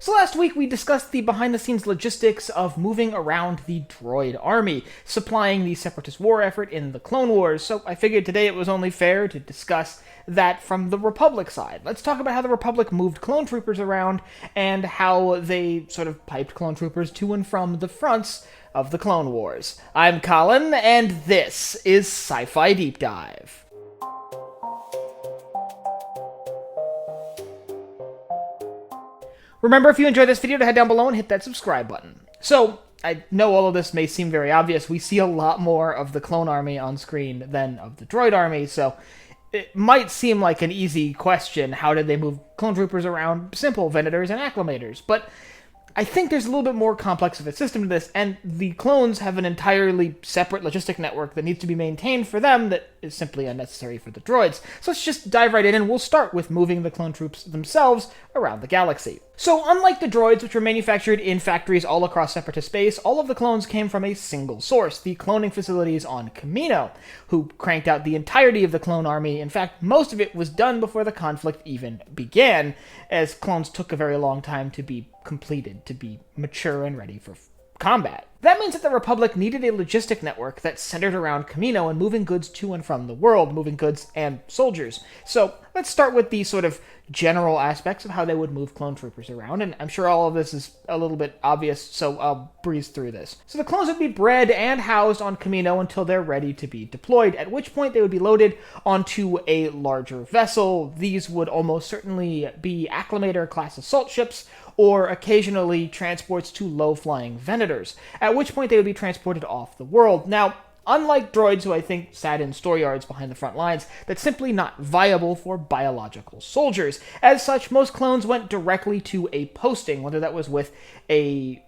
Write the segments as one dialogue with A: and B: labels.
A: So last week we discussed the behind-the-scenes logistics of moving around the droid army, supplying the Separatist war effort in the Clone Wars, so I figured today it was only fair to discuss that from the Republic side. Let's talk about how the Republic moved clone troopers around, and how they sort of piped clone troopers to and from the fronts of the Clone Wars. I'm Colin, and this is Sci-Fi Deep Dive. Remember, if you enjoyed this video, to head down below and hit that subscribe button. So, I know all of this may seem very obvious. We see a lot more of the clone army on screen than of the droid army, so it might seem like an easy question. How did they move clone troopers around? Simple, Venators and Acclimators. But I think there's a little bit more complex of a system to this, and the clones have an entirely separate logistic network that needs to be maintained for them that is simply unnecessary for the droids. So let's just dive right in, and we'll start with moving the clone troops themselves around the galaxy. So unlike the droids, which were manufactured in factories all across Separatist space, all of the clones came from a single source, the cloning facilities on Kamino, who cranked out the entirety of the clone army. In fact, most of it was done before the conflict even began, as clones took a very long time to be completed, to be mature and ready for combat. That means that the Republic needed a logistic network that centered around Kamino and moving goods to and from the world, moving goods and soldiers. So let's start with the sort of general aspects of how they would move clone troopers around, and I'm sure all of this is a little bit obvious, so I'll breeze through this. So the clones would be bred and housed on Kamino until they're ready to be deployed, at which point they would be loaded onto a larger vessel. These would almost certainly be Acclimator-class assault ships, or occasionally transports to low-flying Venators, at which point they would be transported off the world. Now, unlike droids, who I think sat in storeyards behind the front lines, that's simply not viable for biological soldiers. As such, most clones went directly to a posting, whether that was with a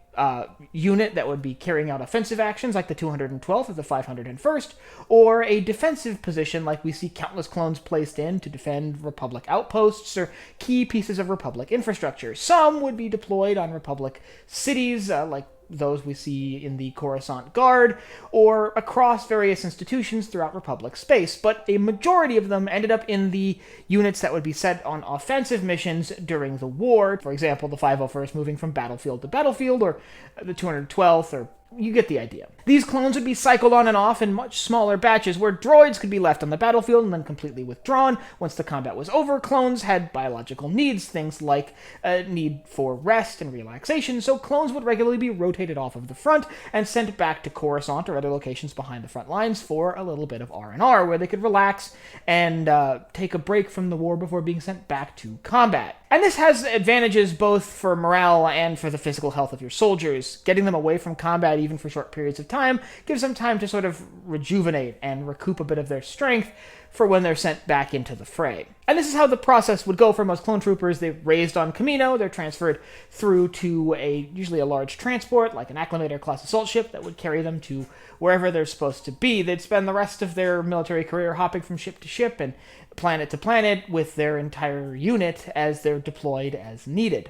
A: unit that would be carrying out offensive actions like the 212th or the 501st, or a defensive position like we see countless clones placed in to defend Republic outposts or key pieces of Republic infrastructure. Some would be deployed on Republic cities, like those we see in the Coruscant Guard, or across various institutions throughout Republic space, but a majority of them ended up in the units that would be set on offensive missions during the war. For example, the 501st moving from battlefield to battlefield, or the 212th, or you get the idea. These clones would be cycled on and off in much smaller batches, where droids could be left on the battlefield and then completely withdrawn. Once the combat was over, clones had biological needs, things like a need for rest and relaxation, so clones would regularly be rotated off of the front and sent back to Coruscant or other locations behind the front lines for a little bit of R&R, where they could relax and take a break from the war before being sent back to combat. And this has advantages both for morale and for the physical health of your soldiers. Getting them away from combat, even for short periods of time, gives them time to sort of rejuvenate and recoup a bit of their strength for when they're sent back into the fray. And this is how the process would go for most clone troopers. They're raised on Kamino, they're transferred through to usually a large transport, like an Acclimator-class assault ship that would carry them to wherever they're supposed to be. They'd spend the rest of their military career hopping from ship to ship and planet to planet with their entire unit as they're deployed as needed.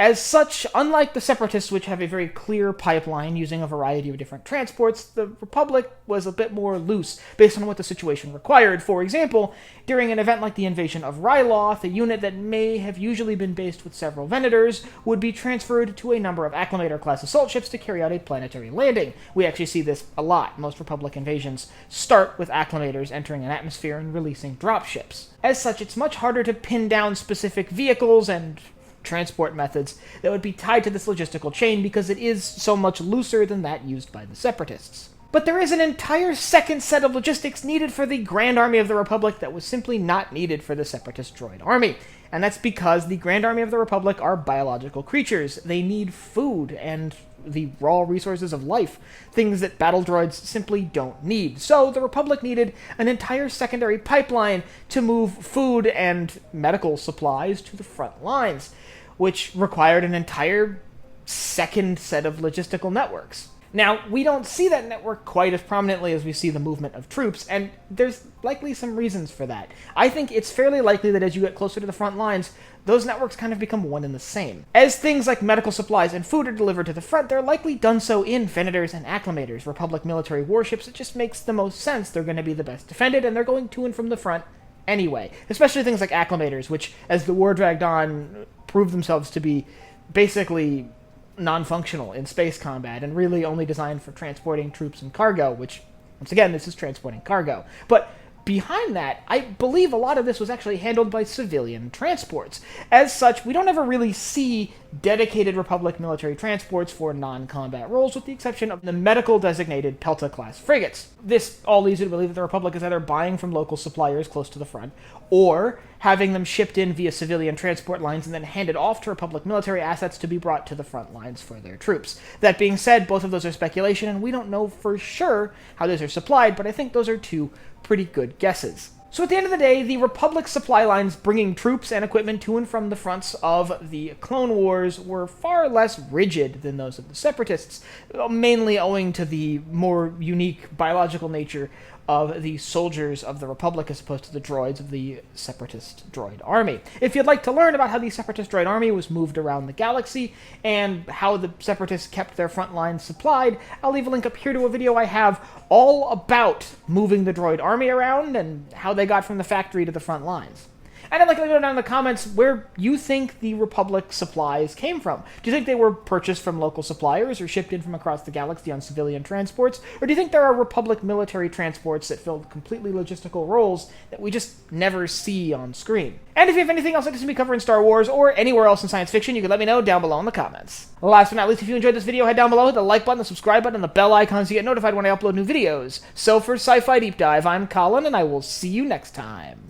A: As such, unlike the Separatists, which have a very clear pipeline using a variety of different transports, the Republic was a bit more loose, based on what the situation required. For example, during an event like the invasion of Ryloth, a unit that may have usually been based with several Venators would be transferred to a number of Acclimator-class assault ships to carry out a planetary landing. We actually see this a lot. Most Republic invasions start with Acclimators entering an atmosphere and releasing dropships. As such, it's much harder to pin down specific vehicles and transport methods that would be tied to this logistical chain, because it is so much looser than that used by the Separatists. But there is an entire second set of logistics needed for the Grand Army of the Republic that was simply not needed for the Separatist droid army. And that's because the Grand Army of the Republic are biological creatures. They need food and the raw resources of life, things that battle droids simply don't need. So the Republic needed an entire secondary pipeline to move food and medical supplies to the front lines, which required an entire second set of logistical networks. Now, we don't see that network quite as prominently as we see the movement of troops, and there's likely some reasons for that. I think it's fairly likely that as you get closer to the front lines, those networks kind of become one and the same. As things like medical supplies and food are delivered to the front, they're likely done so in Venators and Acclimators, Republic military warships. It just makes the most sense. They're going to be the best defended, and they're going to and from the front anyway. Especially things like Acclimators, which, as the war dragged on, proved themselves to be basically non-functional in space combat and really only designed for transporting troops and cargo, which, once again, this is transporting cargo. But behind that, I believe a lot of this was actually handled by civilian transports. As such, we don't ever really see dedicated Republic military transports for non-combat roles, with the exception of the medical-designated Pelta-class frigates. This all leads you to believe that the Republic is either buying from local suppliers close to the front, or having them shipped in via civilian transport lines and then handed off to Republic military assets to be brought to the front lines for their troops. That being said, both of those are speculation, and we don't know for sure how those are supplied, but I think those are two pretty good guesses. So at the end of the day, the Republic supply lines bringing troops and equipment to and from the fronts of the Clone Wars were far less rigid than those of the Separatists, mainly owing to the more unique biological nature of the soldiers of the Republic as opposed to the droids of the Separatist droid army. If you'd like to learn about how the Separatist droid army was moved around the galaxy and how the Separatists kept their front lines supplied, I'll leave a link up here to a video I have all about moving the droid army around and how they got from the factory to the front lines. And I'd like to know down in the comments where you think the Republic supplies came from. Do you think they were purchased from local suppliers or shipped in from across the galaxy on civilian transports? Or do you think there are Republic military transports that filled completely logistical roles that we just never see on screen? And if you have anything else you'd like to see me cover in Star Wars or anywhere else in science fiction, you can let me know down below in the comments. Last but not least, if you enjoyed this video, head down below, hit the like button, the subscribe button, and the bell icon so you get notified when I upload new videos. So for Sci-Fi Deep Dive, I'm Colin, and I will see you next time.